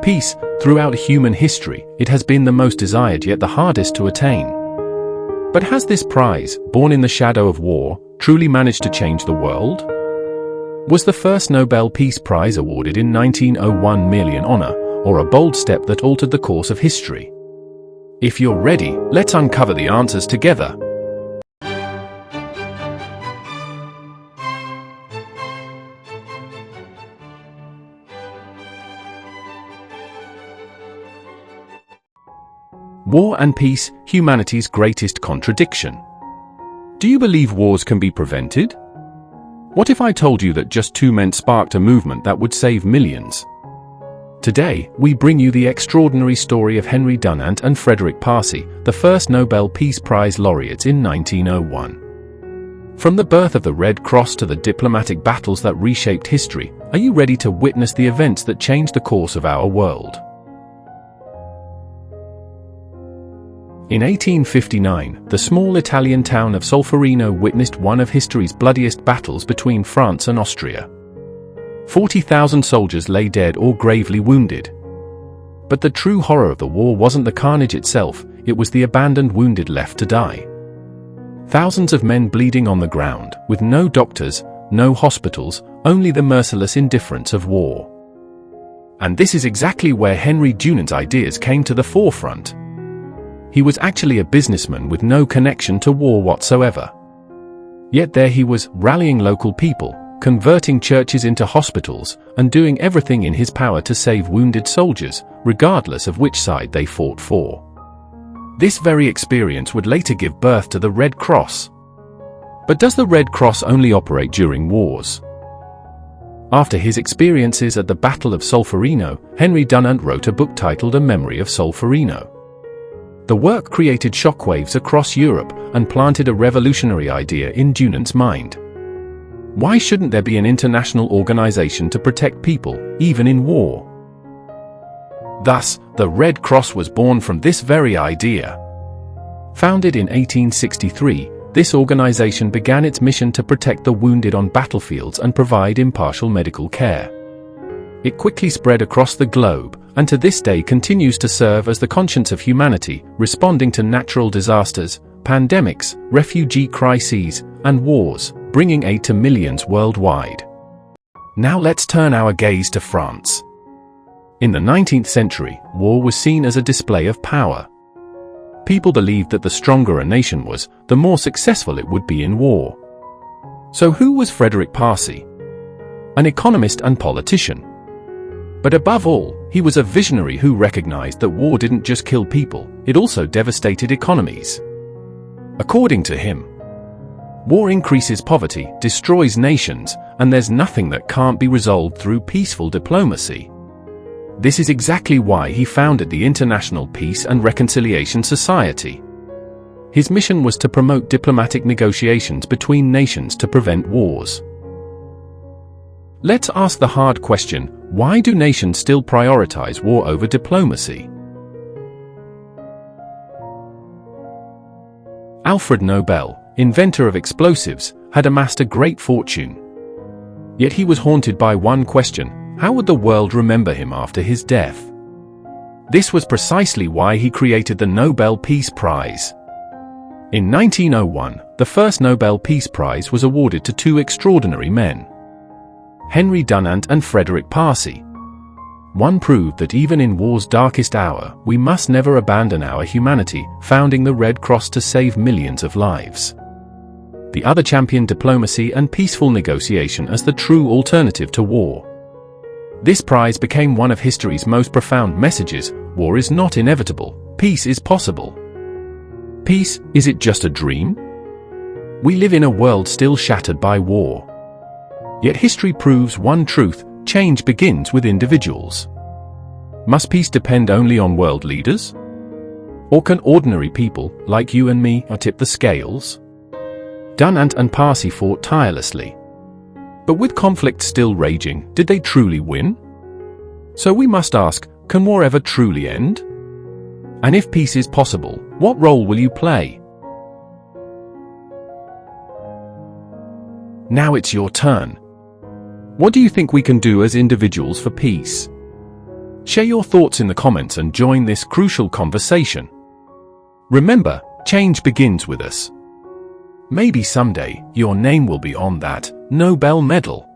Peace, throughout human history, it has been the most desired yet the hardest to attain. But has this prize, born in the shadow of war, truly managed to change the world? Was the first Nobel Peace Prize awarded in 1901 merely an honor, or a bold step that altered the course of history? If you're ready, let's uncover the answers together. War and peace, humanity's greatest contradiction. Do you believe wars can be prevented? What if I told you that just two men sparked a movement that would save millions? Today, we bring you the extraordinary story of Henry Dunant and Frédéric Passy, the first Nobel Peace Prize laureates in 1901. From the birth of the Red Cross to the diplomatic battles that reshaped history, are you ready to witness the events that changed the course of our world? In 1859, the small Italian town of Solferino witnessed one of history's bloodiest battles between France and Austria. 40,000 soldiers lay dead or gravely wounded. But the true horror of the war wasn't the carnage itself, it was the abandoned wounded left to die. Thousands of men bleeding on the ground, with no doctors, no hospitals, only the merciless indifference of war. And this is exactly where Henry Dunant's ideas came to the forefront. He was actually a businessman with no connection to war whatsoever. Yet there he was, rallying local people, converting churches into hospitals, and doing everything in his power to save wounded soldiers, regardless of which side they fought for. This very experience would later give birth to the Red Cross. But does the Red Cross only operate during wars? After his experiences at the Battle of Solferino, Henry Dunant wrote a book titled A Memory of Solferino. The work created shockwaves across Europe and planted a revolutionary idea in Dunant's mind. Why shouldn't there be an international organization to protect people, even in war? Thus, the Red Cross was born from this very idea. Founded in 1863, this organization began its mission to protect the wounded on battlefields and provide impartial medical care. It quickly spread across the globe, and to this day continues to serve as the conscience of humanity, responding to natural disasters, pandemics, refugee crises, and wars, bringing aid to millions worldwide. Now let's turn our gaze to France. In the 19th century, war was seen as a display of power. People believed that the stronger a nation was, the more successful it would be in war. So who was Frédéric Passy? An economist and politician. But above all, he was a visionary who recognized that war didn't just kill people, it also devastated economies. According to him, war increases poverty, destroys nations, and there's nothing that can't be resolved through peaceful diplomacy. This is exactly why he founded the International Peace and Reconciliation Society. His mission was to promote diplomatic negotiations between nations to prevent wars. Let's ask the hard question, why do nations still prioritize war over diplomacy? Alfred Nobel, inventor of explosives, had amassed a great fortune. Yet he was haunted by one question: how would the world remember him after his death? This was precisely why he created the Nobel Peace Prize. In 1901, the first Nobel Peace Prize was awarded to two extraordinary men, Henry Dunant and Frédéric Passy. One proved that even in war's darkest hour, we must never abandon our humanity, founding the Red Cross to save millions of lives. The other championed diplomacy and peaceful negotiation as the true alternative to war. This prize became one of history's most profound messages: war is not inevitable, peace is possible. Peace, is it just a dream? We live in a world still shattered by war. Yet history proves one truth: change begins with individuals. Must peace depend only on world leaders? Or can ordinary people, like you and me, tip the scales? Dunant and Passy fought tirelessly. But with conflict still raging, did they truly win? So we must ask, can war ever truly end? And if peace is possible, what role will you play? Now it's your turn. What do you think we can do as individuals for peace? Share your thoughts in the comments and join this crucial conversation. Remember, change begins with us. Maybe someday, your name will be on that Nobel medal.